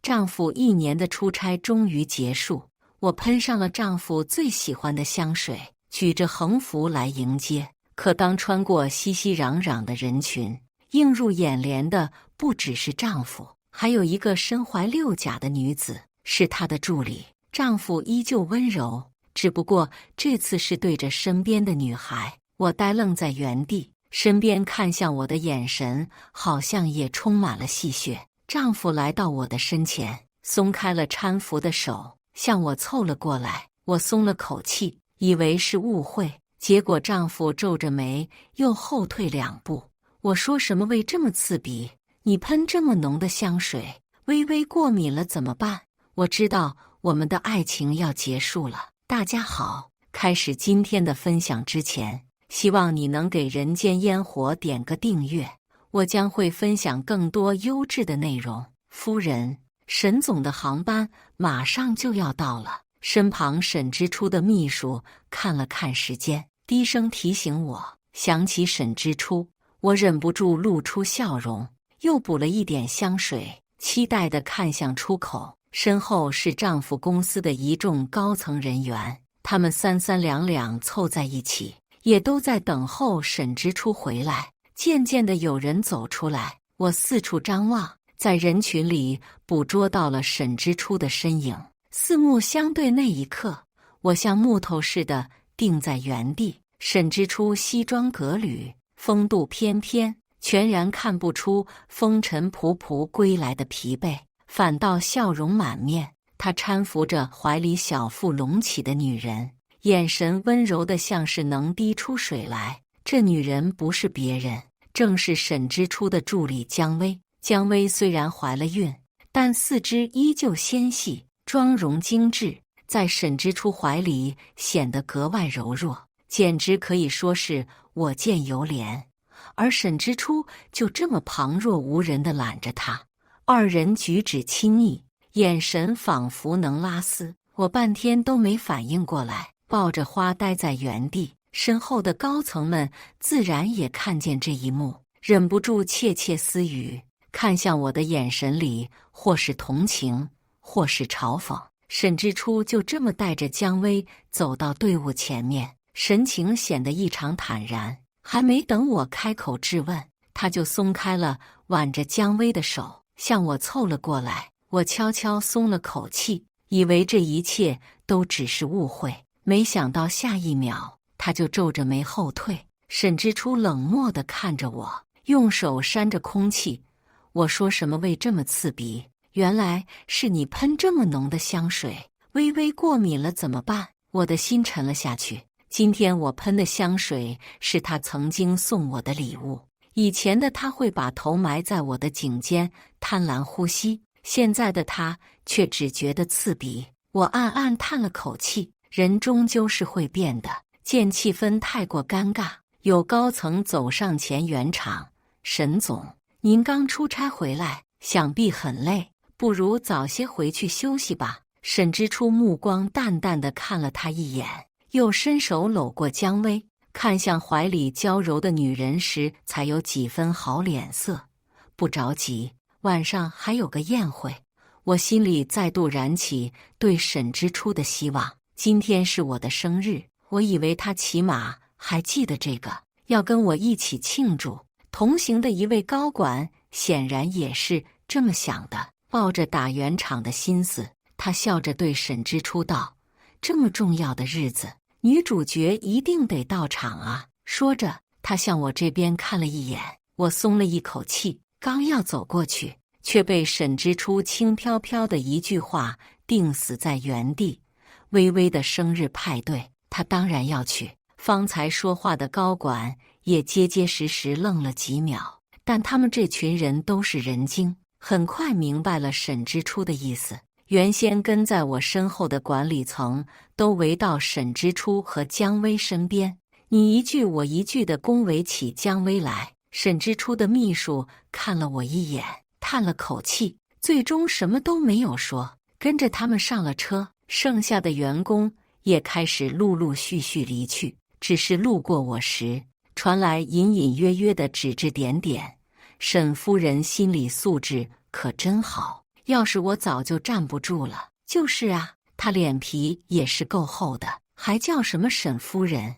丈夫1年的出差终于结束，我喷上了丈夫最喜欢的香水，举着横幅来迎接。可当穿过熙熙攘攘的人群，映入眼帘的不只是丈夫，还有一个身怀6甲的女子，是她的助理。丈夫依旧温柔，只不过这次是对着身边的女孩。我呆愣在原地，身边看向我的眼神好像也充满了戏谑。丈夫来到我的身前，松开了搀扶的手，向我凑了过来。我松了口气，以为是误会，结果丈夫皱着眉又后退2步。我说什么味这么刺鼻？你喷这么浓的香水，微微过敏了怎么办？我知道我们的爱情要结束了。大家好，开始今天的分享之前，希望你能给人间烟火点个订阅，我将会分享更多优质的内容。夫人，沈总的航班马上就要到了。身旁沈之初的秘书看了看时间，低声提醒我。想起沈之初，我忍不住露出笑容，又补了一点香水，期待地看向出口。身后是丈夫公司的一众高层人员，他们三三两两凑在一起，也都在等候沈之初回来。渐渐的有人走出来，我四处张望，在人群里捕捉到了沈之初的身影。四目相对那一刻，我像木头似的定在原地。沈之初西装革履，风度翩翩，全然看不出风尘仆仆归来的疲惫，反倒笑容满面。他搀扶着怀里小腹隆起的女人，眼神温柔的像是能滴出水来。这女人不是别人，正是沈之初的助理姜薇。姜薇虽然怀了孕，但四肢依旧纤细，妆容精致，在沈之初怀里显得格外柔弱，简直可以说是我见犹怜。而沈之初就这么旁若无人地揽着她，二人举止亲昵，眼神仿佛能拉丝。我半天都没反应过来，抱着花呆在原地。身后的高层们自然也看见这一幕，忍不住窃窃私语，看向我的眼神里或是同情，或是嘲讽。沈之初就这么带着姜薇走到队伍前面，神情显得异常坦然。还没等我开口质问，他就松开了挽着姜薇的手，向我凑了过来。我悄悄松了口气，以为这一切都只是误会，没想到下一秒他就皱着眉后退。沈之初冷漠地看着我，用手扇着空气。我说什么味这么刺鼻？原来是你喷这么浓的香水，微微过敏了怎么办？我的心沉了下去。今天我喷的香水是他曾经送我的礼物。以前的他会把头埋在我的颈间，贪婪呼吸，现在的他却只觉得刺鼻。我暗暗叹了口气，人终究是会变的。见气氛太过尴尬，有高层走上前圆场：“沈总，您刚出差回来，想必很累，不如早些回去休息吧。”沈之初目光淡淡地看了他一眼，又伸手搂过姜薇，看向怀里娇柔的女人时才有几分好脸色。不着急，晚上还有个宴会。我心里再度燃起对沈之初的希望。今天是我的生日，我以为他起码还记得这个，要跟我一起庆祝。同行的一位高管显然也是这么想的，抱着打圆场的心思，他笑着对沈之初道：“这么重要的日子，女主角一定得到场啊。”说着，他向我这边看了一眼，我松了一口气，刚要走过去，却被沈之初轻飘飘的一句话定死在原地。微微的生日派对，他当然要去。方才说话的高管也结结实实愣了几秒，但他们这群人都是人精，很快明白了沈之初的意思。原先跟在我身后的管理层都围到沈之初和姜薇身边，你一句我一句地恭维起姜薇来。沈之初的秘书看了我一眼，叹了口气，最终什么都没有说，跟着他们上了车。剩下的员工也开始陆陆续续离去，只是路过我时，传来隐隐约约的指指点点。沈夫人心理素质可真好，要是我早就站不住了。就是啊，他脸皮也是够厚的，还叫什么沈夫人。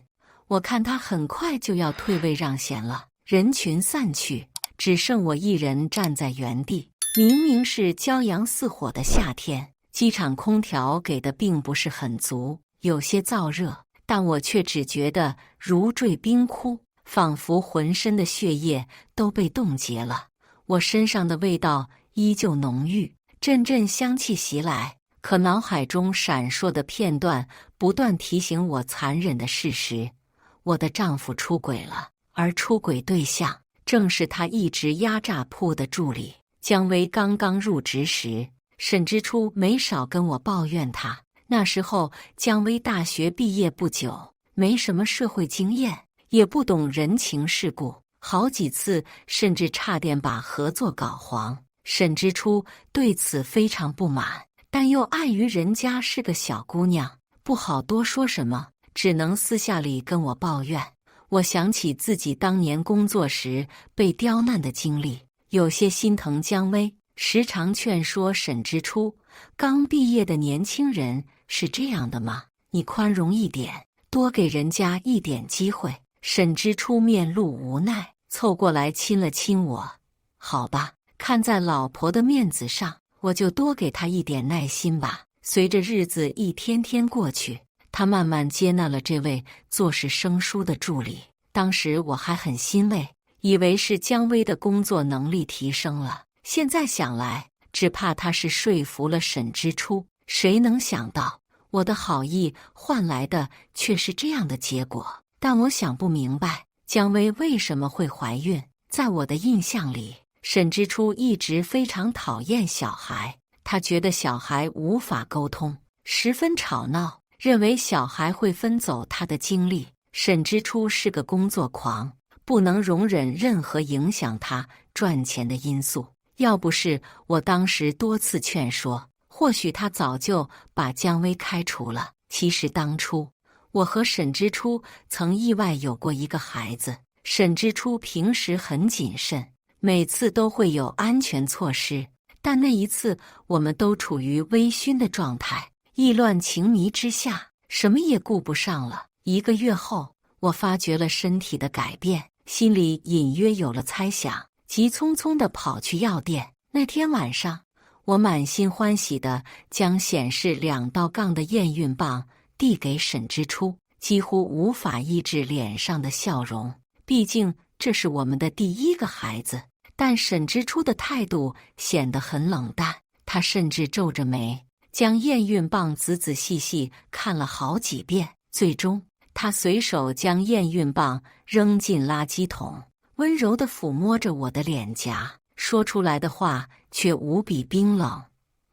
我看他很快就要退位让贤了。人群散去，只剩我一人站在原地。明明是骄阳似火的夏天，机场空调给的并不是很足，有些燥热，但我却只觉得如坠冰窟，仿佛浑身的血液都被冻结了。我身上的味道依旧浓郁，阵阵香气袭来，可脑海中闪烁的片段不断提醒我残忍的事实：我的丈夫出轨了，而出轨对象正是他一直压榨铺的助理。姜薇刚刚入职时，沈之初没少跟我抱怨他。那时候姜薇大学毕业不久，没什么社会经验，也不懂人情世故，好几次甚至差点把合作搞黄。沈之初对此非常不满，但又碍于人家是个小姑娘，不好多说什么，只能私下里跟我抱怨。我想起自己当年工作时被刁难的经历，有些心疼姜薇，时常劝说沈之初：刚毕业的年轻人是这样的吗？你宽容一点，多给人家一点机会。沈之初面露无奈，凑过来亲了亲我。好吧，看在老婆的面子上，我就多给她一点耐心吧。随着日子一天天过去，他慢慢接纳了这位做事生疏的助理。当时我还很欣慰，以为是姜薇的工作能力提升了。现在想来，只怕他是说服了沈之初。谁能想到，我的好意换来的却是这样的结果。但我想不明白，姜薇为什么会怀孕。在我的印象里，沈之初一直非常讨厌小孩，他觉得小孩无法沟通，十分吵闹，认为小孩会分走他的精力。沈之初是个工作狂，不能容忍任何影响他赚钱的因素。要不是我当时多次劝说，或许他早就把姜薇开除了。其实当初我和沈之初曾意外有过一个孩子。沈之初平时很谨慎，每次都会有安全措施，但那一次我们都处于微醺的状态，意乱情迷之下，什么也顾不上了。1个月后，我发觉了身体的改变，心里隐约有了猜想，急匆匆地跑去药店。那天晚上，我满心欢喜地将显示2道杠的验孕棒递给沈之初，几乎无法抑制脸上的笑容。毕竟这是我们的第1个孩子。但沈之初的态度显得很冷淡，他甚至皱着眉，将验孕棒仔仔细细看了好几遍。最终，他随手将验孕棒扔进垃圾桶，温柔地抚摸着我的脸颊，说出来的话却无比冰冷：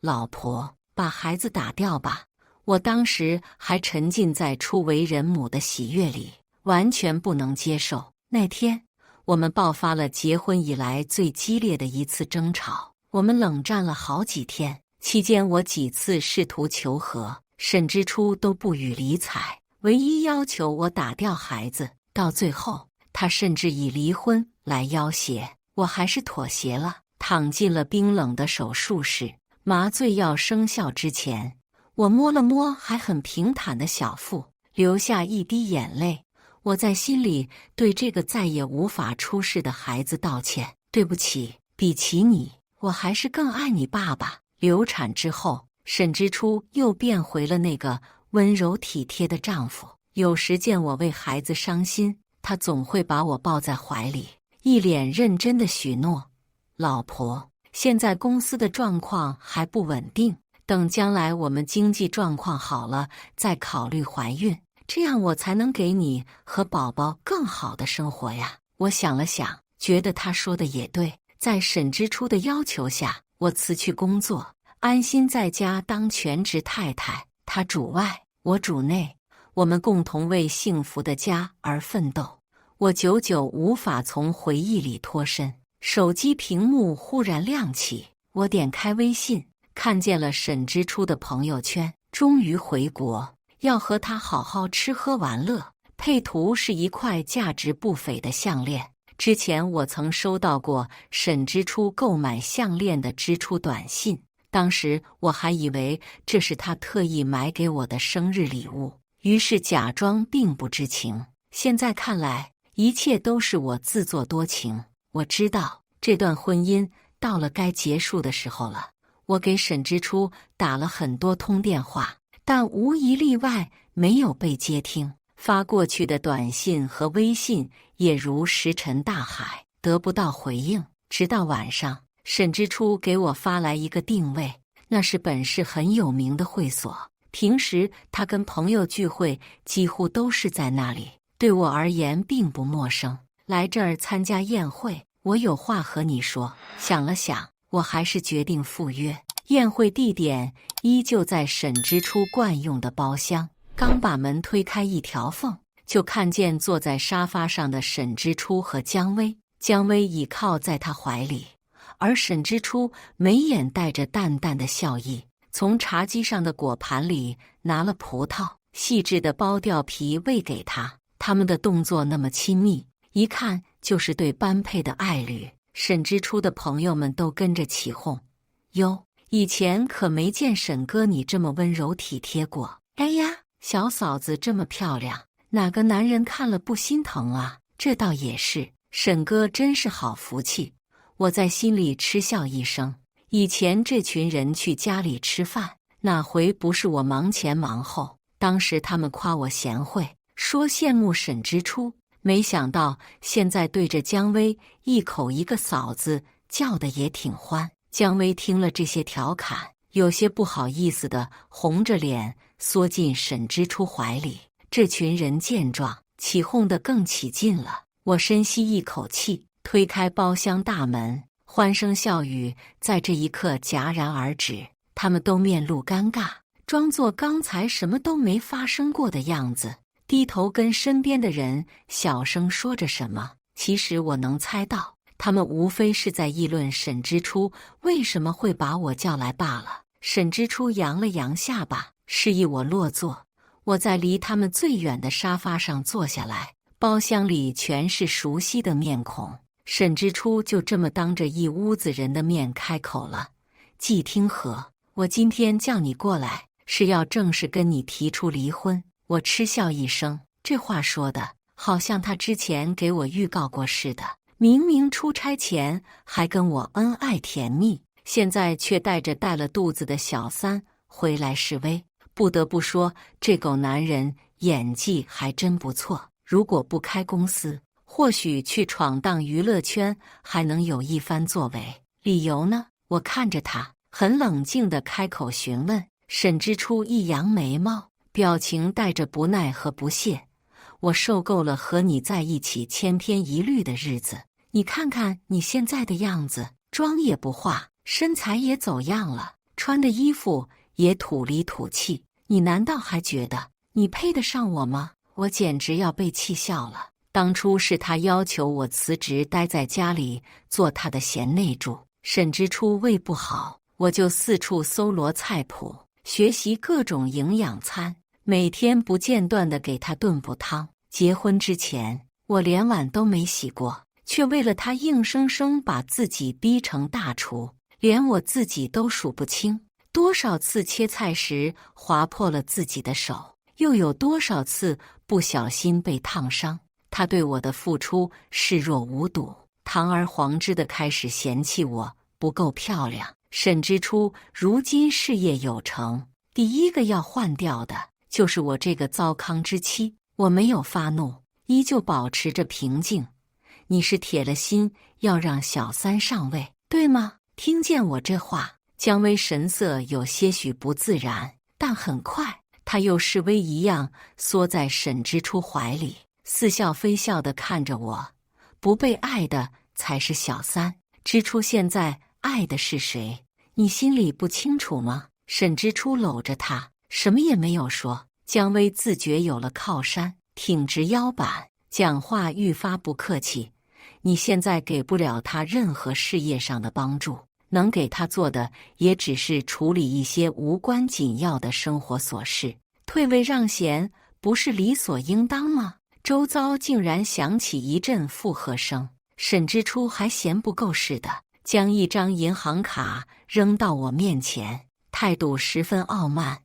老婆，把孩子打掉吧。我当时还沉浸在初为人母的喜悦里，完全不能接受。那天，我们爆发了结婚以来最激烈的一次争吵，我们冷战了好几天。期间我几次试图求和，沈之初都不予理睬，唯一要求我打掉孩子。到最后，他甚至以离婚来要挟，我还是妥协了，躺进了冰冷的手术室。麻醉药生效之前，我摸了摸还很平坦的小腹，流下一滴眼泪。我在心里对这个再也无法出世的孩子道歉，对不起，比起你，我还是更爱你爸爸。流产之后，沈之初又变回了那个温柔体贴的丈夫。有时见我为孩子伤心，他总会把我抱在怀里，一脸认真的许诺：老婆，现在公司的状况还不稳定，等将来我们经济状况好了，再考虑怀孕，这样我才能给你和宝宝更好的生活呀。我想了想，觉得他说的也对。在沈之初的要求下，我辞去工作，安心在家当全职太太。他主外，我主内，我们共同为幸福的家而奋斗。我久久无法从回忆里脱身。手机屏幕忽然亮起，我点开微信，看见了沈之初的朋友圈，终于回国，要和他好好吃喝玩乐。配图是一块价值不菲的项链。之前我曾收到过沈之初购买项链的支出短信，当时我还以为这是他特意买给我的生日礼物，于是假装并不知情。现在看来，一切都是我自作多情。我知道这段婚姻到了该结束的时候了。我给沈之初打了很多通电话，但无一例外没有被接听。发过去的短信和微信也如石沉大海，得不到回应。直到晚上，沈之初给我发来一个定位，那是本市很有名的会所，平时他跟朋友聚会几乎都是在那里，对我而言并不陌生。来这儿参加宴会，我有话和你说。想了想，我还是决定赴约。宴会地点依旧在沈之初惯用的包厢。刚把门推开一条缝，就看见坐在沙发上的沈之初和姜薇。姜薇倚靠在他怀里，而沈之初眉眼带着淡淡的笑意，从茶几上的果盘里拿了葡萄，细致的剥掉皮喂给他。他们的动作那么亲密，一看就是对般配的爱侣。沈之初的朋友们都跟着起哄：哟，以前可没见沈哥你这么温柔体贴过。哎呀，小嫂子这么漂亮，哪个男人看了不心疼啊？这倒也是，沈哥真是好福气。我在心里嗤笑一声。以前这群人去家里吃饭，哪回不是我忙前忙后？当时他们夸我贤惠，说羡慕沈之初，没想到现在对着姜薇一口一个嫂子，叫的也挺欢。姜薇听了这些调侃，有些不好意思的红着脸缩进沈之初怀里。这群人见状，起哄得更起劲了。我深吸一口气，推开包厢大门，欢声笑语在这一刻戛然而止。他们都面露尴尬，装作刚才什么都没发生过的样子，低头跟身边的人小声说着什么。其实我能猜到，他们无非是在议论沈之初为什么会把我叫来罢了。沈之初扬了扬下巴，示意我落座。我在离他们最远的沙发上坐下来，包厢里全是熟悉的面孔。沈之初就这么当着一屋子人的面开口了：季听和，我今天叫你过来，是要正式跟你提出离婚。我嗤笑一声，这话说的好像他之前给我预告过似的，明明出差前还跟我恩爱甜蜜，现在却带着带了肚子的小三回来示威。不得不说，这狗男人演技还真不错。如果不开公司，或许去闯荡娱乐圈还能有一番作为。理由呢？我看着他，很冷静地开口询问。沈之初一扬眉毛，表情带着不耐和不屑：我受够了和你在一起千篇一律的日子。你看看你现在的样子，妆也不化，身材也走样了，穿的衣服也土里土气，你难道还觉得你配得上我吗？我简直要被气笑了。当初是他要求我辞职待在家里做他的贤内助，沈之初胃不好，我就四处搜罗菜谱，学习各种营养餐，每天不间断地给他炖补汤。结婚之前，我连碗都没洗过，却为了他硬生生把自己逼成大厨，连我自己都数不清。多少次切菜时划破了自己的手，又有多少次不小心被烫伤。他对我的付出视若无睹，堂而皇之的开始嫌弃我不够漂亮。沈之初如今事业有成，第一个要换掉的就是我这个糟糠之妻。我没有发怒，依旧保持着平静。你是铁了心要让小三上位，对吗？听见我这话，姜薇神色有些许不自然，但很快他又示威一样缩在沈之初怀里，似笑非笑地看着我。不被爱的才是小三，之初现在爱的是谁？你心里不清楚吗？沈之初搂着他，什么也没有说。姜薇自觉有了靠山，挺直腰板，讲话愈发不客气。你现在给不了他任何事业上的帮助，能给他做的也只是处理一些无关紧要的生活琐事。退位让贤不是理所应当吗？周遭竟然响起一阵附和声。沈之初还嫌不够似的，将一张银行卡扔到我面前，态度十分傲慢。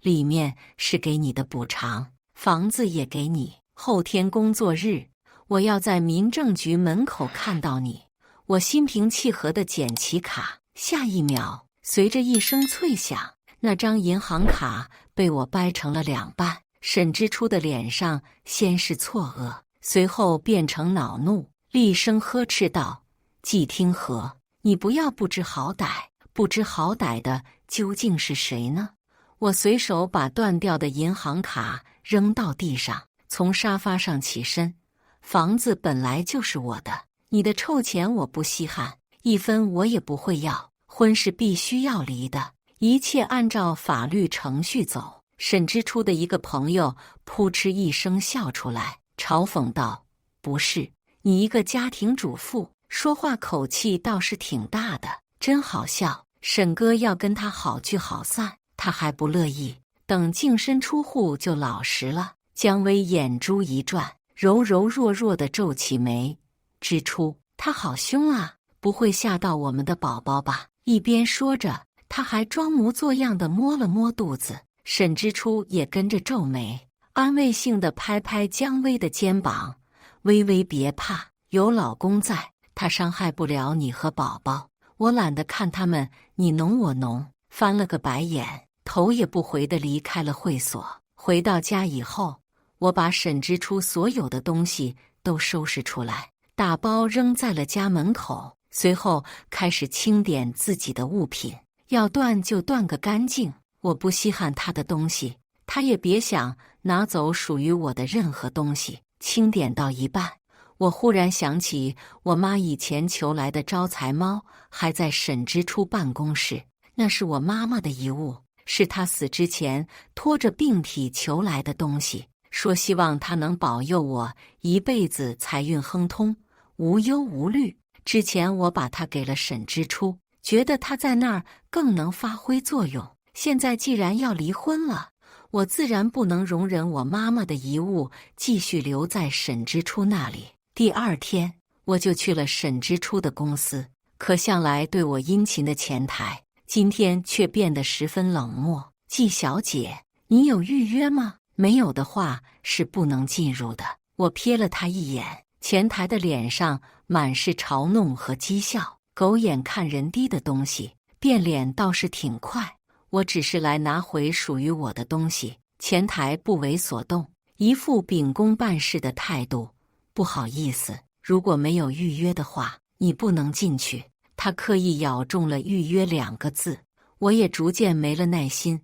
里面是给你的补偿，房子也给你，后天工作日我要在民政局门口看到你。我心平气和地捡起卡，下一秒，随着一声脆响，那张银行卡被我掰成了两半。沈之初的脸上先是错愕，随后变成恼怒，厉声呵斥道：“季听和，你不要不知好歹！不知好歹的究竟是谁呢？”我随手把断掉的银行卡扔到地上，从沙发上起身。房子本来就是我的，你的臭钱我不稀罕，一分我也不会要。婚是必须要离的，一切按照法律程序走。沈之初的一个朋友扑哧一声笑出来，嘲讽道：“不是，你一个家庭主妇，说话口气倒是挺大的，真好笑。沈哥要跟他好聚好散，他还不乐意，等净身出户就老实了。”姜薇眼珠一转，柔柔弱弱地皱起眉：“之初，他好凶啊，不会吓到我们的宝宝吧？”一边说着，他还装模作样地摸了摸肚子。沈之初也跟着皱眉，安慰性地拍拍姜薇的肩膀：“薇薇别怕，有老公在，他伤害不了你和宝宝。我懒得看他们你侬我侬。”翻了个白眼，头也不回地离开了会所。回到家以后，我把沈之初所有的东西都收拾出来，打包扔在了家门口，随后开始清点自己的物品，要断就断个干净。我不稀罕他的东西，他也别想拿走属于我的任何东西。清点到一半，我忽然想起我妈以前求来的招财猫还在沈之初办公室，那是我妈妈的遗物，是她死之前拖着病体求来的东西，说希望她能保佑我一辈子财运亨通，无忧无虑。之前我把它给了沈之初，觉得他在那儿更能发挥作用。现在既然要离婚了，我自然不能容忍我妈妈的遗物继续留在沈之初那里。第二天，我就去了沈之初的公司，可向来对我殷勤的前台，今天却变得十分冷漠。“季小姐，你有预约吗？没有的话是不能进入的。”我瞥了他一眼，前台的脸上满是嘲弄和讥笑。狗眼看人低的东西，变脸倒是挺快。我只是来拿回属于我的东西。前台不为所动，一副秉公办事的态度。“不好意思，如果没有预约的话，你不能进去。”他刻意咬中了“预约”2个字，我也逐渐没了耐心。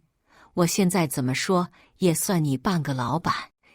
我现在怎么说也算你半个老板，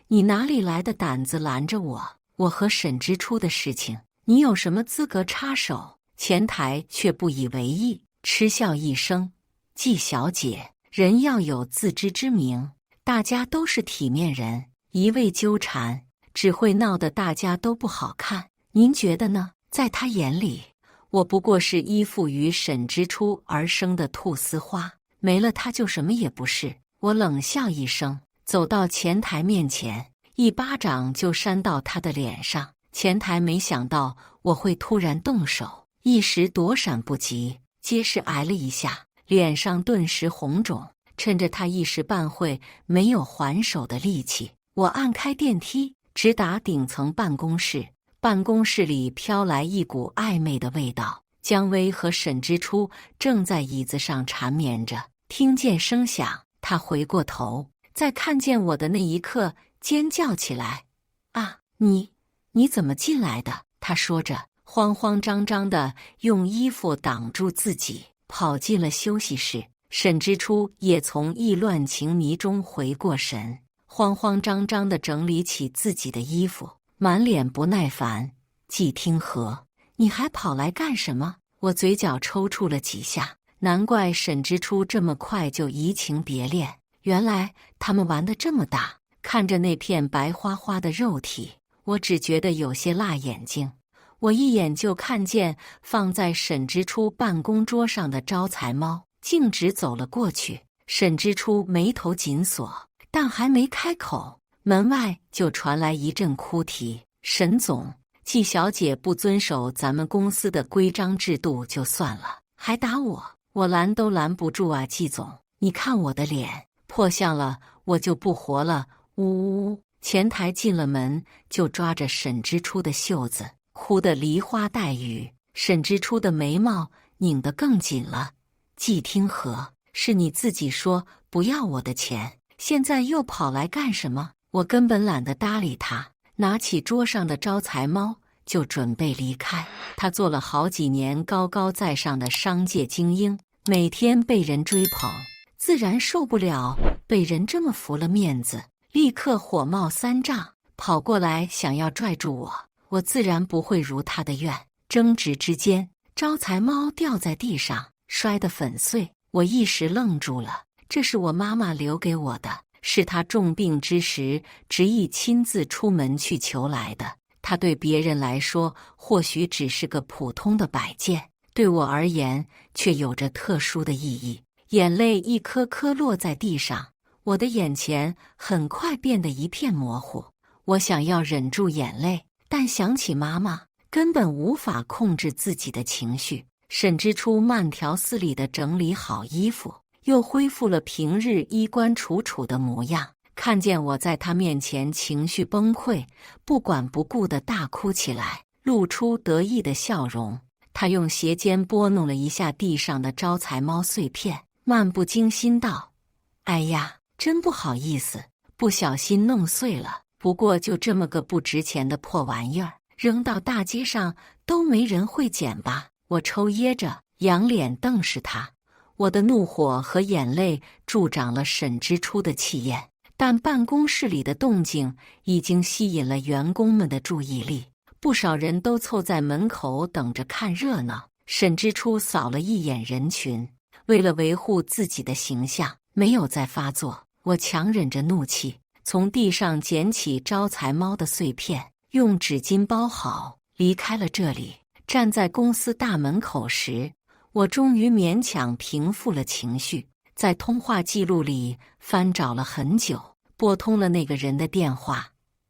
你哪里来的胆子拦着我？我和沈之初的事情，你有什么资格插手？前台却不以为意，嗤笑一声：“季小姐，人要有自知之明，大家都是体面人，一味纠缠只会闹得大家都不好看。您觉得呢？”在他眼里，我不过是依附于沈之初而生的菟丝花，没了他就什么也不是。我冷笑一声，走到前台面前，一巴掌就扇到他的脸上。前台没想到我会突然动手，一时躲闪不及，结实挨了一下，脸上顿时红肿。趁着他一时半会没有还手的力气，我按开电梯，直达顶层办公室。办公室里飘来一股暧昧的味道，姜薇和沈之初正在椅子上缠绵着。听见声响，他回过头，在看见我的那一刻尖叫起来：“啊，你怎么进来的？”他说着，慌慌张张地用衣服挡住自己，跑进了休息室。沈之初也从意乱情迷中回过神，慌慌张张地整理起自己的衣服，满脸不耐烦：“季听和，你还跑来干什么？”我嘴角抽搐了几下，难怪沈之初这么快就移情别恋，原来他们玩得这么大。看着那片白花花的肉体，我只觉得有些辣眼睛。我一眼就看见放在沈之初办公桌上的招财猫，径直走了过去。沈之初眉头紧锁，但还没开口，门外就传来一阵哭啼：“沈总，季小姐不遵守咱们公司的规章制度就算了，还打我，我拦都拦不住啊！季总，你看我的脸，破相了，我就不活了！呜呜呜！前台进了门就抓着沈之初的袖子，哭得梨花带雨。沈之初的眉毛拧得更紧了。季听和，是你自己说不要我的钱，现在又跑来干什么？我根本懒得搭理他，拿起桌上的招财猫就准备离开。他做了好几年高高在上的商界精英，每天被人追捧，自然受不了被人这么服了面子，立刻火冒三丈，跑过来想要拽住我。我自然不会如他的愿。争执之间，招财猫掉在地上，摔得粉碎。我一时愣住了，这是我妈妈留给我的，是她重病之时执意亲自出门去求来的。它对别人来说或许只是个普通的摆件，对我而言却有着特殊的意义。眼泪一颗颗落在地上，我的眼前很快变得一片模糊。我想要忍住眼泪，但想起妈妈，根本无法控制自己的情绪。沈之初慢条斯理地整理好衣服，又恢复了平日衣冠楚楚的模样。看见我在他面前情绪崩溃，不管不顾地大哭起来，露出得意的笑容。他用鞋尖拨弄了一下地上的招财猫碎片，漫不经心道：“哎呀，真不好意思，不小心弄碎了。不过就这么个不值钱的破玩意儿，扔到大街上都没人会捡吧？”我抽噎着，仰脸瞪视他。我的怒火和眼泪助长了沈之初的气焰，但办公室里的动静已经吸引了员工们的注意力，不少人都凑在门口等着看热闹。沈之初扫了一眼人群，为了维护自己的形象，没有再发作。我强忍着怒气，从地上捡起招财猫的碎片，用纸巾包好，离开了这里。站在公司大门口时，我终于勉强平复了情绪，在通话记录里翻找了很久，拨通了那个人的电话。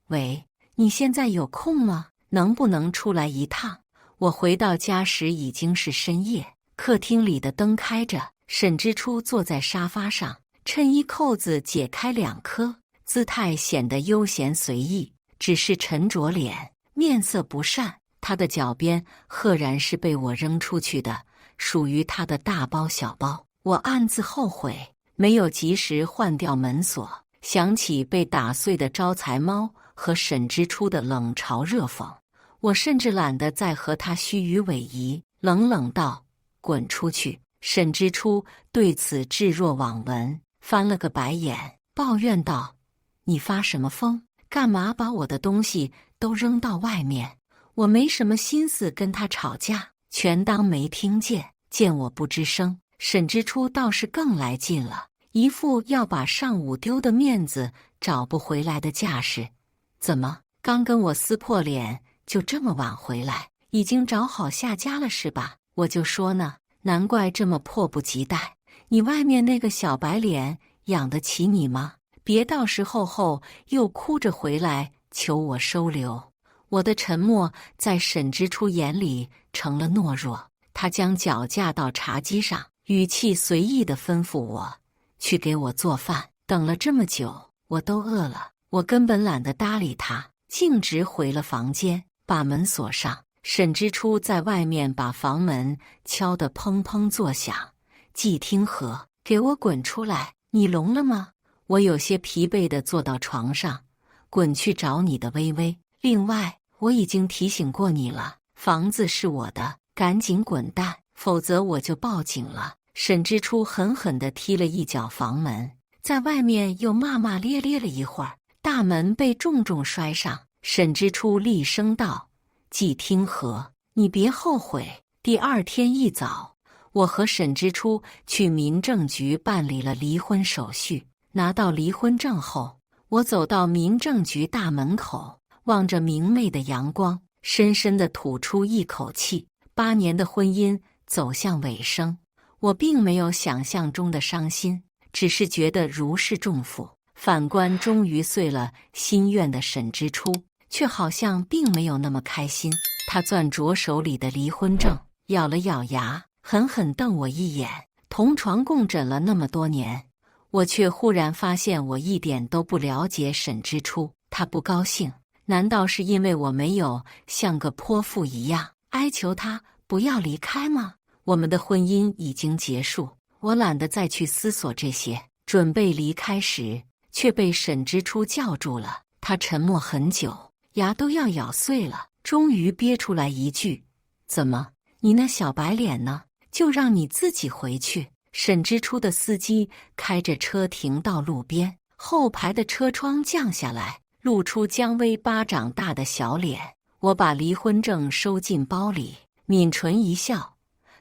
喂，你现在有空吗？能不能出来一趟？我回到家时已经是深夜，客厅里的灯开着，沈之初坐在沙发上，衬衣扣子解开2颗，姿态显得悠闲随意，只是沉着脸，面色不善。他的脚边赫然是被我扔出去的，属于他的大包小包。我暗自后悔，没有及时换掉门锁。想起被打碎的招财猫和沈之初的冷嘲热讽，我甚至懒得再和他虚与委蛇，冷冷道：“滚出去！”沈之初对此置若罔闻，翻了个白眼，抱怨道：“你发什么疯？干嘛把我的东西都扔到外面？”我没什么心思跟他吵架，全当没听见。见我不吱声，沈之初倒是更来劲了，一副要把上午丢的面子找不回来的架势。怎么，刚跟我撕破脸就这么晚回来？已经找好下家了是吧？我就说呢，难怪这么迫不及待。你外面那个小白脸养得起你吗？别到时候又哭着回来求我收留。我的沉默在沈之初眼里成了懦弱，他将脚架到茶几上，语气随意地吩咐我去给我做饭。等了这么久，我都饿了，我根本懒得搭理他，径直回了房间，把门锁上。沈之初在外面把房门敲得砰砰作响。季听和，给我滚出来！你聋了吗？我有些疲惫地坐到床上，滚去找你的微微。另外，我已经提醒过你了，房子是我的，赶紧滚蛋，否则我就报警了。沈之初狠狠地踢了一脚房门，在外面又骂骂咧咧了一会儿，大门被重重摔上。沈之初厉声道：“季听和，你别后悔。”第二天一早，我和沈之初去民政局办理了离婚手续。拿到离婚证后，我走到民政局大门口，望着明媚的阳光，深深地吐出一口气。8年的婚姻走向尾声，我并没有想象中的伤心，只是觉得如释重负。反观终于遂了心愿的沈之初，却好像并没有那么开心。他攥着手里的离婚证，咬了咬牙，狠狠瞪我一眼。同床共枕了那么多年，我却忽然发现我一点都不了解沈之初。他不高兴，难道是因为我没有像个泼妇一样哀求他不要离开吗？我们的婚姻已经结束，我懒得再去思索这些。准备离开时，却被沈之初叫住了。他沉默很久，牙都要咬碎了，终于憋出来一句：“怎么，你那小白脸呢？就让你自己回去。”沈之初的司机开着车停到路边，后排的车窗降下来，露出姜薇巴掌大的小脸。我把离婚证收进包里，抿唇一笑，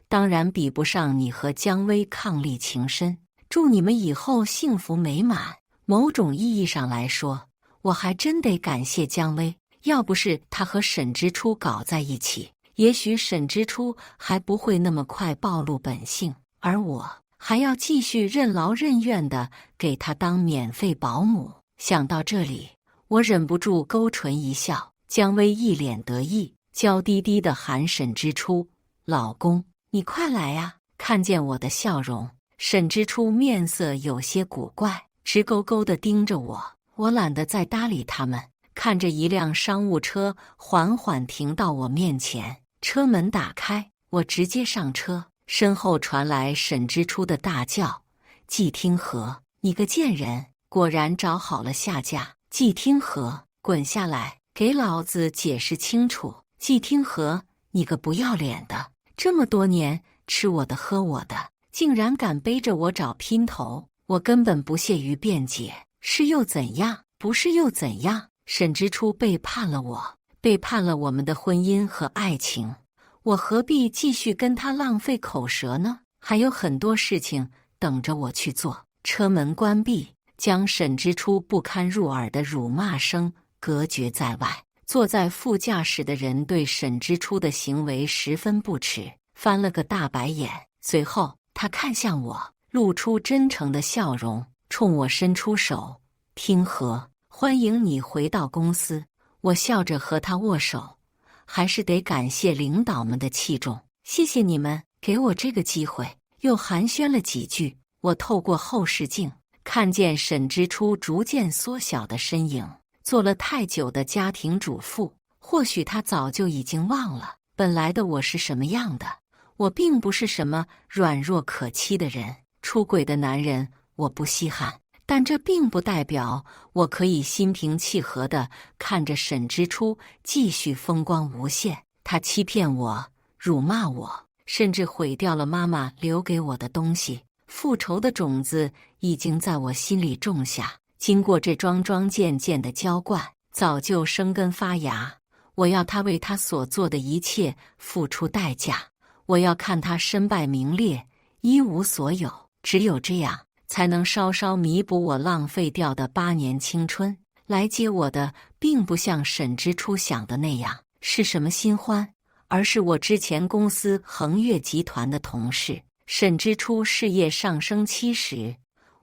当然比不上你和姜薇伉俪情深，祝你们以后幸福美满。某种意义上来说，我还真得感谢姜薇，要不是她和沈之初搞在一起，也许沈之初还不会那么快暴露本性，而我还要继续任劳任怨地给他当免费保姆。想到这里，我忍不住勾唇一笑。姜薇一脸得意，娇滴滴地喊沈之初：“老公，你快来呀！”看见我的笑容，沈之初面色有些古怪，直勾勾地盯着我。我懒得再搭理他们，看着一辆商务车缓缓停到我面前，车门打开，我直接上车。身后传来沈之初的大叫：“季听和，你个贱人！”果然找好了下家。季听和，滚下来，给老子解释清楚！季听和，你个不要脸的，这么多年吃我的喝我的，竟然敢背着我找姘头！我根本不屑于辩解，是又怎样？不是又怎样？沈之初背叛了我，背叛了我们的婚姻和爱情，我何必继续跟他浪费口舌呢？还有很多事情等着我去做。车门关闭，将沈之初不堪入耳的辱骂声隔绝在外。坐在副驾驶的人对沈之初的行为十分不耻，翻了个大白眼。随后他看向我，露出真诚的笑容，冲我伸出手：“听和，欢迎你回到公司。”我笑着和他握手，还是得感谢领导们的器重，谢谢你们给我这个机会。又寒暄了几句，我透过后视镜看见沈之初逐渐缩小的身影。做了太久的家庭主妇，或许他早就已经忘了本来的我是什么样的。我并不是什么软弱可欺的人，出轨的男人我不稀罕，但这并不代表我可以心平气和地看着沈之初继续风光无限。他欺骗我，辱骂我，甚至毁掉了妈妈留给我的东西。复仇的种子已经在我心里种下，经过这桩桩件件的浇灌，早就生根发芽。我要他为他所做的一切付出代价，我要看他身败名裂，一无所有。只有这样，才能稍稍弥补我浪费掉的8年青春。来接我的并不像沈之初想的那样是什么新欢，而是我之前公司恒悦集团的同事。沈之初事业上升期时，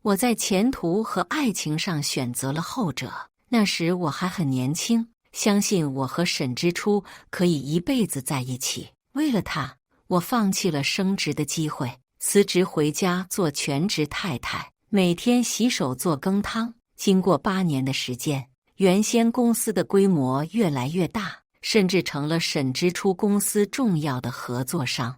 我在前途和爱情上选择了后者。那时我还很年轻，相信我和沈之初可以一辈子在一起。为了他，我放弃了升职的机会，辞职回家做全职太太，每天洗手做羹汤。经过8年的时间，原先公司的规模越来越大，甚至成了沈之初公司重要的合作商。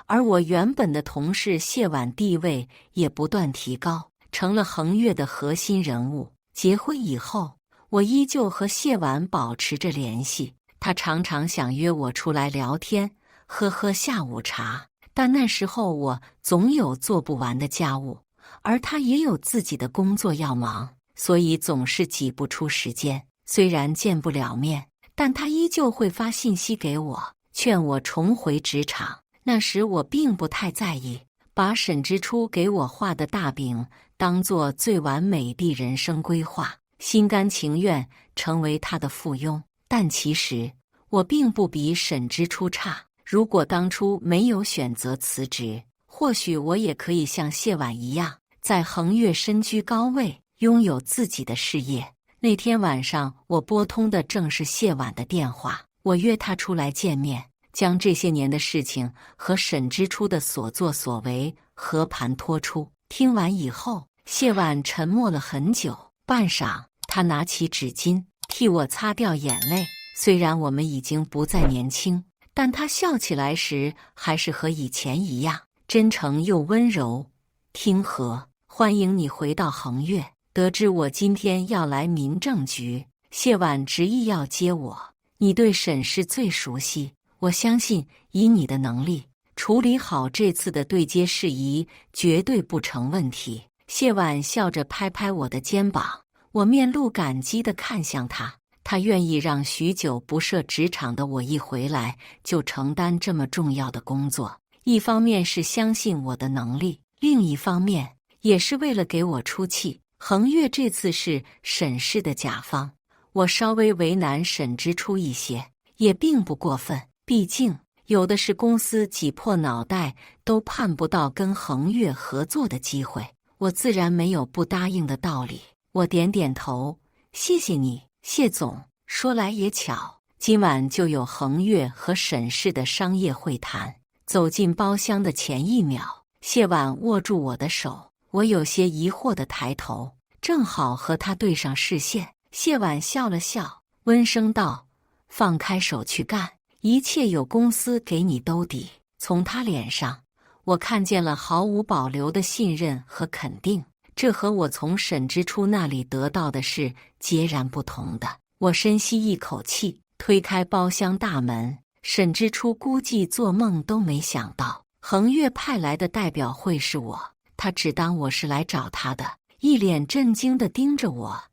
而我原本的同事谢婉地位也不断提高，成了恒悦的核心人物。结婚以后，我依旧和谢婉保持着联系，她常常想约我出来聊天，喝下午茶，但那时候我总有做不完的家务，而她也有自己的工作要忙，所以总是挤不出时间。虽然见不了面，但她依旧会发信息给我，劝我重回职场。那时我并不太在意，把沈之初给我画的大饼当作最完美的人生规划，心甘情愿成为他的附庸。但其实我并不比沈之初差，如果当初没有选择辞职，或许我也可以像谢婉一样，在恒悦身居高位，拥有自己的事业，那天晚上，我拨通的正是谢婉的电话，我约她出来见面，将这些年的事情和沈之初的所作所为和盘托出。听完以后，谢婉沉默了很久，半晌，她拿起纸巾替我擦掉眼泪。虽然我们已经不再年轻，但她笑起来时还是和以前一样，真诚又温柔。听和，欢迎你回到恒岳。得知我今天要来民政局，谢婉执意要接我。你对沈氏最熟悉，我相信以你的能力，处理好这次的对接事宜绝对不成问题。谢婉笑着拍拍我的肩膀，我面露感激地看向他。他愿意让许久不涉职场的我一回来就承担这么重要的工作，一方面是相信我的能力，另一方面也是为了给我出气。恒岳这次是沈氏的甲方，我稍微为难沈之初一些，也并不过分。毕竟有的是公司挤破脑袋都盼不到跟恒岳合作的机会，我自然没有不答应的道理。我点点头，谢谢你，谢总。说来也巧，今晚就有恒岳和沈氏的商业会谈。走进包厢的前一秒，谢婉握住我的手，我有些疑惑地抬头，正好和他对上视线。谢婉笑了笑，温声道：“放开手去干，一切有公司给你兜底。”从他脸上，我看见了毫无保留的信任和肯定，这和我从沈之初那里得到的是截然不同的。我深吸一口气，推开包厢大门。沈之初估计做梦都没想到，恒岳派来的代表会是我。他只当我是来找他的，一脸震惊地盯着我。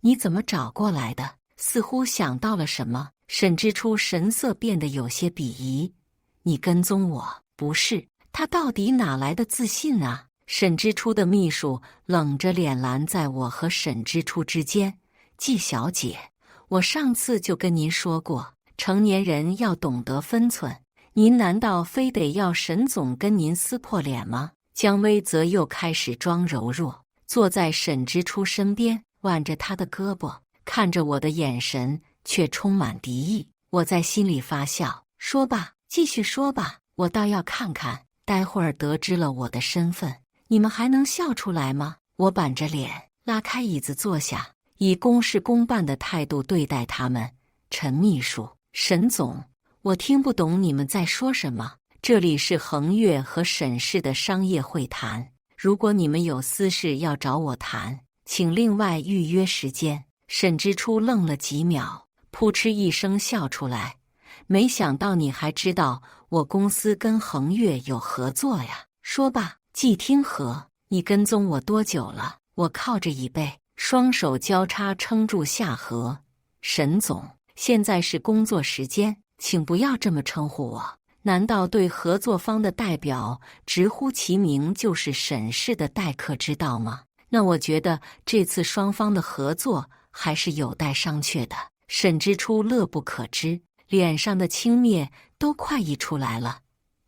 你怎么找过来的？似乎想到了什么，沈之初神色变得有些鄙夷。你跟踪我？不是。他到底哪来的自信啊？沈之初的秘书冷着脸拦在我和沈之初之间。季小姐，我上次就跟您说过，成年人要懂得分寸。您难道非得要沈总跟您撕破脸吗？姜薇则又开始装柔弱，坐在沈之初身边，挽着他的胳膊，看着我的眼神却充满敌意。我在心里发笑，说吧，继续说吧，我倒要看看，待会儿得知了我的身份，你们还能笑出来吗？我板着脸，拉开椅子坐下，以公事公办的态度对待他们。陈秘书，沈总，我听不懂你们在说什么。这里是恒岳和沈氏的商业会谈，如果你们有私事要找我谈，请另外预约时间。沈之初愣了几秒，扑哧一声笑出来。没想到你还知道我公司跟恒岳有合作呀。说吧，季听和，你跟踪我多久了？我靠着椅背，双手交叉撑住下颌。沈总，现在是工作时间，请不要这么称呼我。难道对合作方的代表直呼其名就是沈氏的待客之道吗？那我觉得这次双方的合作还是有待商榷的。沈之初乐不可支，脸上的轻蔑都快溢出来了。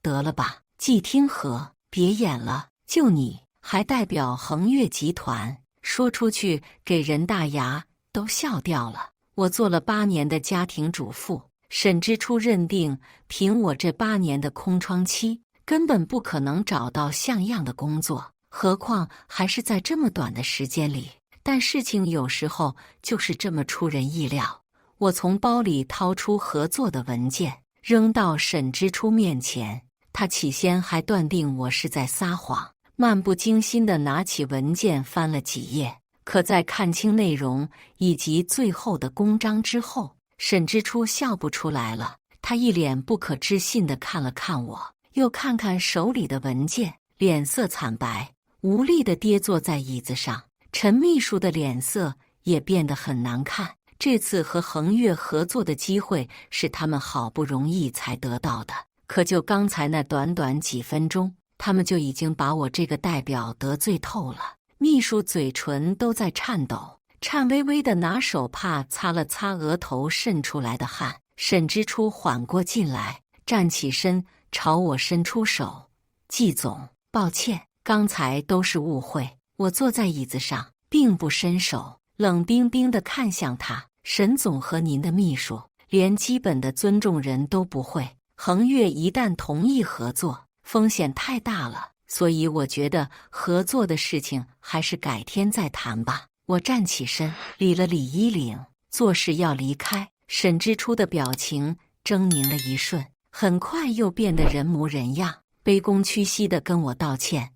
得了吧，季听和，别演了，就你还代表恒岳集团，说出去给人大牙都笑掉了。我做了8年的家庭主妇，沈之初认定凭我这8年的空窗期，根本不可能找到像样的工作，何况还是在这么短的时间里。但事情有时候就是这么出人意料。我从包里掏出合作的文件，扔到沈之初面前。他起先还断定我是在撒谎，漫不经心地拿起文件翻了几页。可在看清内容以及最后的公章之后，沈之初笑不出来了。他一脸不可置信地看了看我，又看看手里的文件，脸色惨白，无力地跌坐在椅子上。陈秘书的脸色也变得很难看。这次和恒岳合作的机会是他们好不容易才得到的，可就刚才那短短几分钟，他们就已经把我这个代表得罪透了。秘书嘴唇都在颤抖，颤巍巍地拿手帕擦了擦额头渗出来的汗。沈之初缓过劲来，站起身朝我伸出手：“季总，抱歉，刚才都是误会。”我坐在椅子上，并不伸手，冷冰冰地看向他。沈总和您的秘书连基本的尊重人都不会，恒越一旦同意合作，风险太大了，所以我觉得合作的事情还是改天再谈吧。我站起身，理了理衣领，做事要离开。沈之初的表情狰狞了一瞬，很快又变得人模人样，卑躬屈膝地跟我道歉：“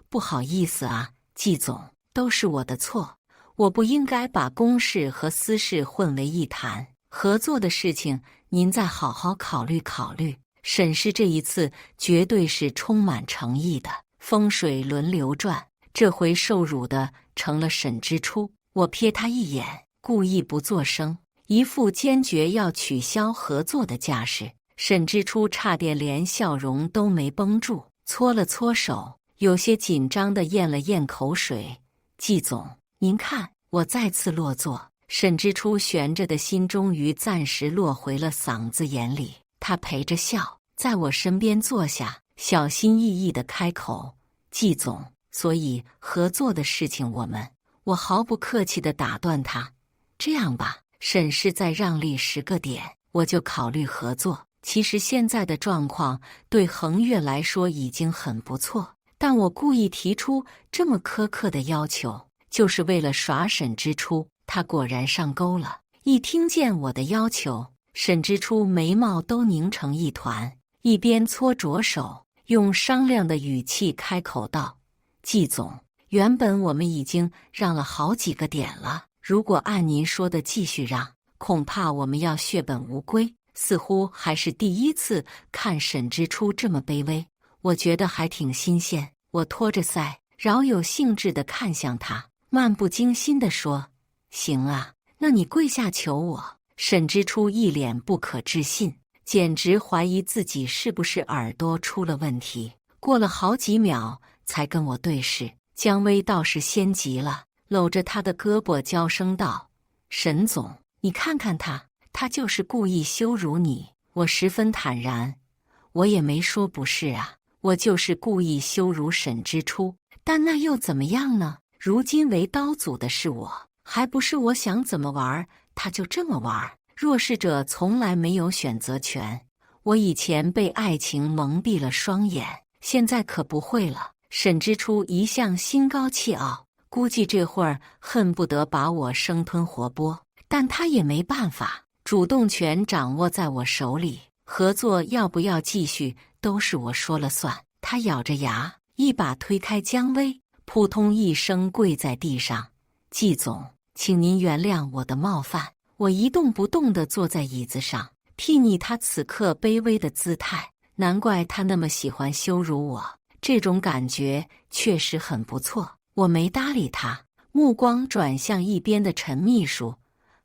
不好意思啊，季总，都是我的错。我不应该把公事和私事混为一谈，合作的事情您再好好考虑考虑。”沈氏这一次绝对是充满诚意的，风水轮流转，这回受辱的成了沈之初。我瞥他一眼，故意不作声，一副坚决要取消合作的架势。沈之初差点连笑容都没绷住，搓了搓手，有些紧张地咽了咽口水：“季总，您看。”我再次落座，沈之初悬着的心终于暂时落回了嗓子眼里。他陪着笑，在我身边坐下，小心翼翼地开口：“季总，所以合作的事情我毫不客气地打断他：“这样吧，沈氏再让利10个点，我就考虑合作。其实现在的状况对恒越来说已经很不错，但我故意提出这么苛刻的要求，就是为了耍沈之初。”他果然上钩了。一听见我的要求，沈之初眉毛都拧成一团，一边搓着手，用商量的语气开口道：“季总，原本我们已经让了好几个点了，如果按您说的继续让，恐怕我们要血本无归。”似乎还是第一次看沈之初这么卑微，我觉得还挺新鲜。我托着腮，饶有兴致地看向他，漫不经心地说：“行啊，那你跪下求我。”沈之初一脸不可置信，简直怀疑自己是不是耳朵出了问题。过了好几秒才跟我对视。姜薇倒是先急了，搂着他的胳膊娇声道：“沈总，你看看他就是故意羞辱你。”我十分坦然：“我也没说不是啊，我就是故意羞辱沈之初，但那又怎么样呢？如今为刀俎的是我，还不是我想怎么玩他就这么玩。弱势者从来没有选择权。我以前被爱情蒙蔽了双眼，现在可不会了。”沈之初一向心高气傲，估计这会儿恨不得把我生吞活剥，但他也没办法。主动权掌握在我手里，合作要不要继续都是我说了算。他咬着牙，一把推开姜薇，扑通一声跪在地上：“季总，请您原谅我的冒犯。”我一动不动地坐在椅子上，睥睨他此刻卑微的姿态，难怪他那么喜欢羞辱我，这种感觉确实很不错。我没搭理他，目光转向一边的陈秘书：“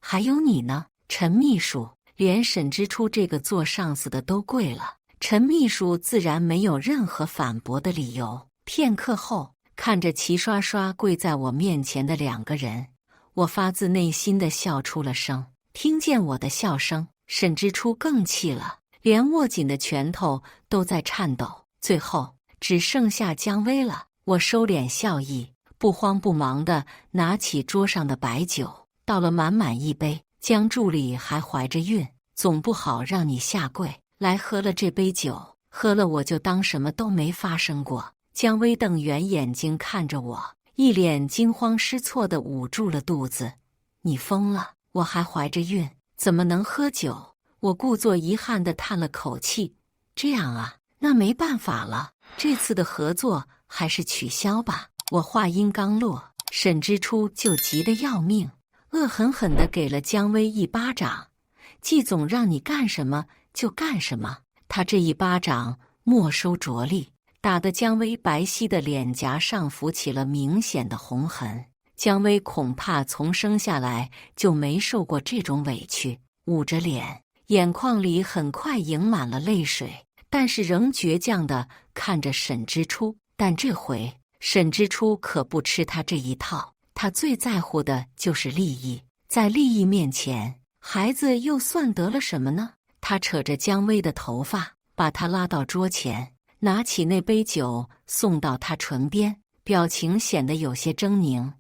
还有你呢？”陈秘书连沈之初这个做上司的都跪了，陈秘书自然没有任何反驳的理由。片刻后，看着齐刷刷跪在我面前的2个人，我发自内心的笑出了声。听见我的笑声，沈之初更气了，连握紧的拳头都在颤抖。最后只剩下姜薇了。我收敛笑意，不慌不忙地拿起桌上的白酒，倒了满满一杯。姜助理还怀着孕，总不好让你下跪。来，喝了这杯酒，喝了我就当什么都没发生过。姜薇瞪圆眼睛看着我，一脸惊慌失措地捂住了肚子：“你疯了？我还怀着孕，怎么能喝酒？”我故作遗憾地叹了口气：“这样啊，那没办法了，这次的合作还是取消吧。”我话音刚落，沈之初就急得要命，恶狠狠地给了姜薇一巴掌：“季总让你干什么就干什么。”他这一巴掌没收着力，打得姜薇白皙的脸颊上浮起了明显的红痕。姜薇恐怕从生下来就没受过这种委屈，捂着脸，眼眶里很快盈满了泪水，但是仍倔强地看着沈之初。但这回沈之初可不吃他这一套。他最在乎的就是利益，在利益面前，孩子又算得了什么呢？他扯着姜薇的头发，把她拉到桌前，拿起那杯酒送到她唇边，表情显得有些狰狞：“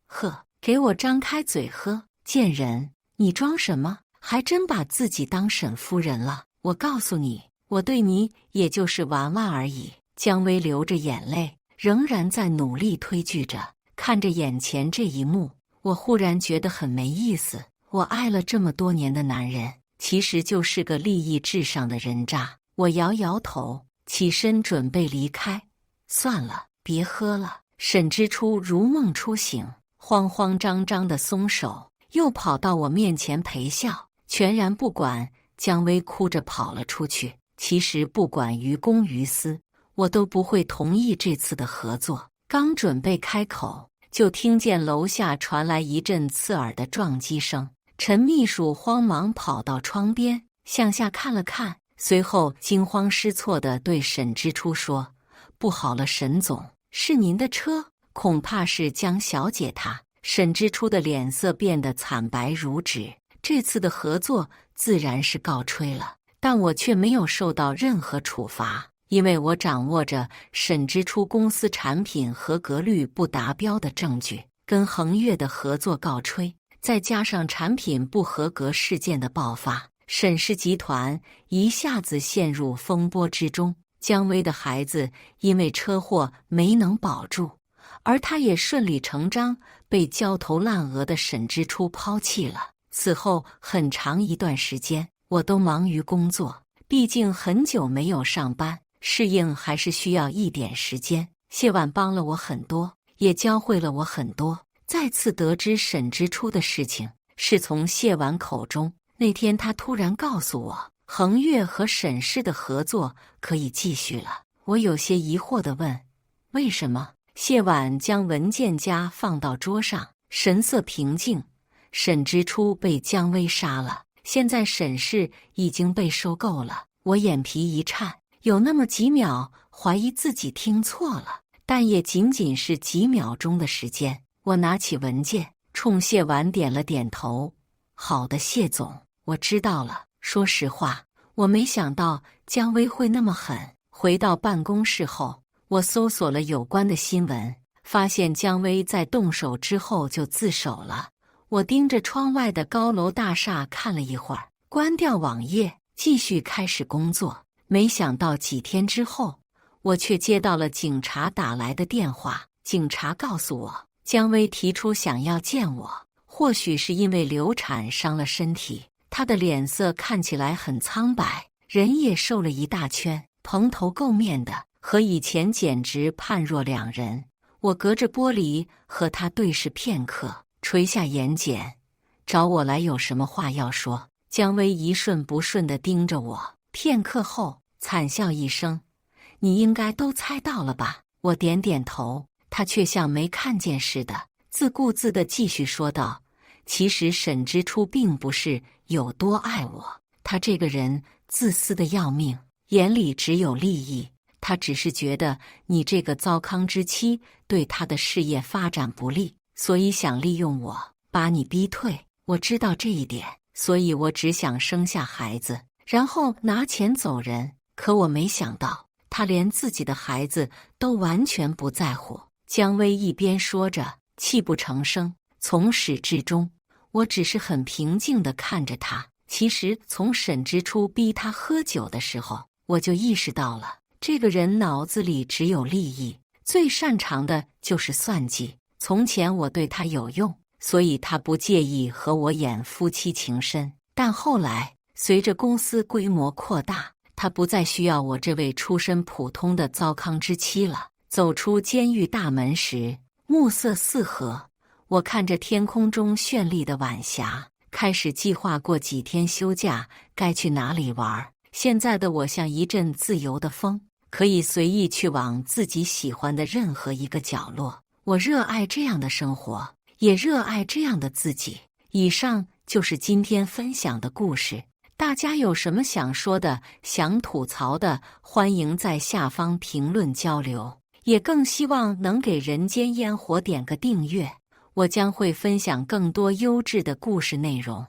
呵，给我张开嘴喝！贱人，你装什么？还真把自己当沈夫人了！我告诉你，我对你也就是玩玩而已。姜薇流着眼泪，仍然在努力推拒着。看着眼前这一幕，我忽然觉得很没意思。我爱了这么多年的男人，其实就是个利益至上的人渣。我摇摇头，起身准备离开。算了，别喝了。沈之初如梦初醒，慌慌张张的松手，又跑到我面前陪笑，全然不管。姜薇哭着跑了出去。其实不管于公于私，我都不会同意这次的合作。刚准备开口，就听见楼下传来一阵刺耳的撞击声。陈秘书慌忙跑到窗边，向下看了看，随后惊慌失措地对沈之初说：“不好了，沈总，是您的车，恐怕是江小姐她。”沈之初的脸色变得惨白如纸。这次的合作自然是告吹了，但我却没有受到任何处罚，因为我掌握着沈之初公司产品合格率不达标的证据，跟恒越的合作告吹，再加上产品不合格事件的爆发，沈氏集团一下子陷入风波之中。姜薇的孩子因为车祸没能保住，而他也顺理成章被焦头烂额的沈之初抛弃了。此后很长一段时间，我都忙于工作，毕竟很久没有上班，适应还是需要一点时间。谢婉帮了我很多，也教会了我很多。再次得知沈之初的事情，是从谢婉口中。那天他突然告诉我，恒越和沈氏的合作可以继续了。我有些疑惑地问：“为什么？”谢婉将文件夹放到桌上，神色平静。沈之初被姜薇杀了，现在沈氏已经被收购了。我眼皮一颤，有那么几秒怀疑自己听错了，但也仅仅是几秒钟的时间。我拿起文件，冲谢婉点了点头：“好的，谢总，我知道了。”说实话，我没想到姜薇会那么狠。回到办公室后，我搜索了有关的新闻，发现姜薇在动手之后就自首了。我盯着窗外的高楼大厦看了一会儿，关掉网页，继续开始工作。没想到几天之后，我却接到了警察打来的电话。警察告诉我，姜薇提出想要见我，或许是因为流产伤了身体，她的脸色看起来很苍白，人也瘦了一大圈，蓬头垢面的，和以前简直判若两人。我隔着玻璃和她对视片刻，垂下眼睑：“找我来有什么话要说？”姜薇一瞬不瞬地盯着我，片刻后惨笑一声：“你应该都猜到了吧？”我点点头，他却像没看见似的，自顾自地继续说道：“其实沈之初并不是有多爱我，他这个人自私的要命，眼里只有利益。他只是觉得你这个糟糠之妻对他的事业发展不利，所以想利用我把你逼退。我知道这一点，所以我只想生下孩子，然后拿钱走人。可我没想到，他连自己的孩子都完全不在乎。”姜薇一边说着，泣不成声。从始至终，我只是很平静地看着他。其实从沈之初逼他喝酒的时候，我就意识到了，这个人脑子里只有利益，最擅长的就是算计。从前我对他有用，所以他不介意和我演夫妻情深。但后来，随着公司规模扩大，他不再需要我这位出身普通的糟糠之妻了。走出监狱大门时，暮色四合，我看着天空中绚丽的晚霞，开始计划过几天休假该去哪里玩。现在的我像一阵自由的风，可以随意去往自己喜欢的任何一个角落。我热爱这样的生活，也热爱这样的自己。以上就是今天分享的故事。大家有什么想说的、想吐槽的，欢迎在下方评论交流。也更希望能给人间烟火点个订阅，我将会分享更多优质的故事内容。